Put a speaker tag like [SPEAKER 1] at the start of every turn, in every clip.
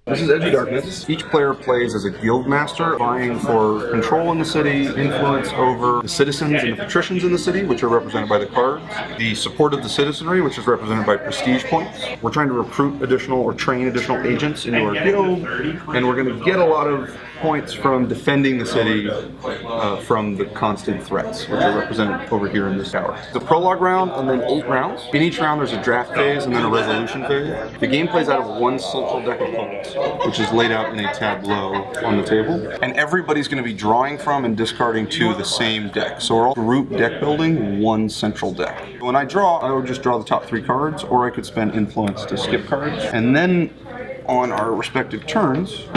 [SPEAKER 1] This is Edge of Darkness. Each player plays as a guild master, vying for control in the city, influence over the citizens and the patricians in the city, which are represented by the cards, the support of the citizenry, which is represented by prestige points. We're trying to recruit additional or train additional agents into our guild, and we're going to get a lot of points from defending the city from the constant threats, which are represented over here in this tower. The prologue round and then 8 rounds. In each round there's a draft phase and then a resolution phase. The game plays out of one central deck of cards, which is laid out in a tableau on the table. And everybody's going to be drawing from and discarding to the same deck. So we're all group deck building one central deck. When I draw, I would just draw the top 3 cards, or I could spend influence to skip cards. And then on our respective turns,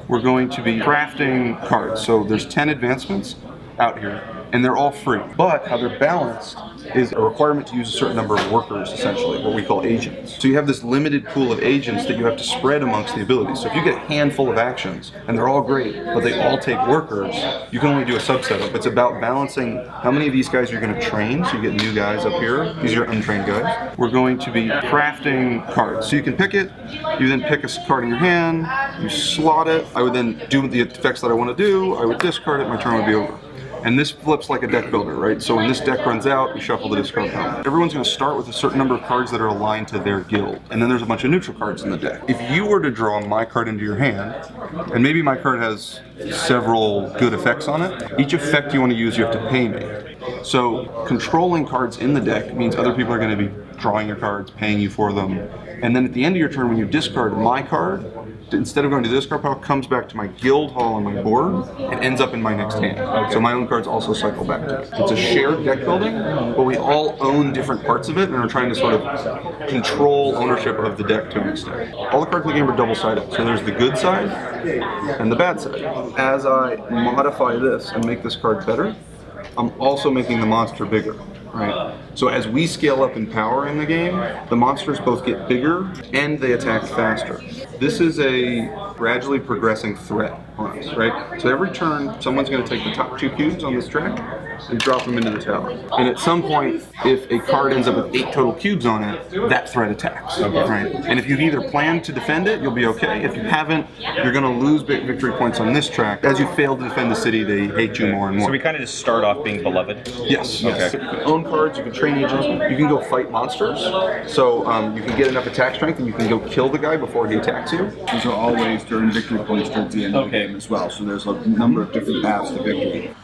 [SPEAKER 1] we're going to be crafting cards. So there's 10 advancements out here, and they're all free. But how they're balanced is a requirement to use a certain number of workers, essentially, what we call agents. So you have this limited pool of agents that you have to spread amongst the abilities. So if you get a handful of actions, and they're all great, but they all take workers, you can only do a subset of it. It's about balancing how many of these guys you're going to train, so you get new guys up here. These are untrained guys. We're going to be crafting cards. So you can pick it, you then pick a card in your hand, you slot it, I would then do the effects that I want to do, I would discard it, my turn would be over. And this flips like a deck builder, right? So when this deck runs out, we shuffle the discard pile. Everyone's going to start with a certain number of cards that are aligned to their guild. And then there's a bunch of neutral cards in the deck. If you were to draw my card into your hand, and maybe my card has several good effects on it, each effect you want to use, you have to pay me. So controlling cards in the deck means other people are going to be drawing your cards, paying you for them. And then at the end of your turn, when you discard my card, instead of going to the discard pile, comes back to my guild hall on my board and ends up in my next hand. Okay. So my own cards also cycle back to it. It's a shared deck building, but we all own different parts of it and are trying to sort of control ownership of the deck to an extent. All the cards in the game are double-sided, so there's the good side and the bad side. As I modify this and make this card better, I'm also making the monster bigger, right? So as we scale up in power in the game, the monsters both get bigger and they attack faster. This is a gradually progressing threat on us, right? So every turn, someone's going to take the top 2 cubes on this track and drop them into the tower. And at some point, if a card ends up with 8 total cubes on it, that threat attacks, right? And if you've either planned to defend it, you'll be okay. If you haven't, you're going to lose big victory points on this track. As you fail to defend the city, they hate you more and more.
[SPEAKER 2] So we kind of just start off being beloved?
[SPEAKER 1] Yes. Okay. So you can own cards, you can train agents, you can go fight monsters. So you can get enough attack strength and you can go kill the guy before he attacks you.
[SPEAKER 3] These are always during victory points towards the end of the game as well. So there's a number of different paths to victory.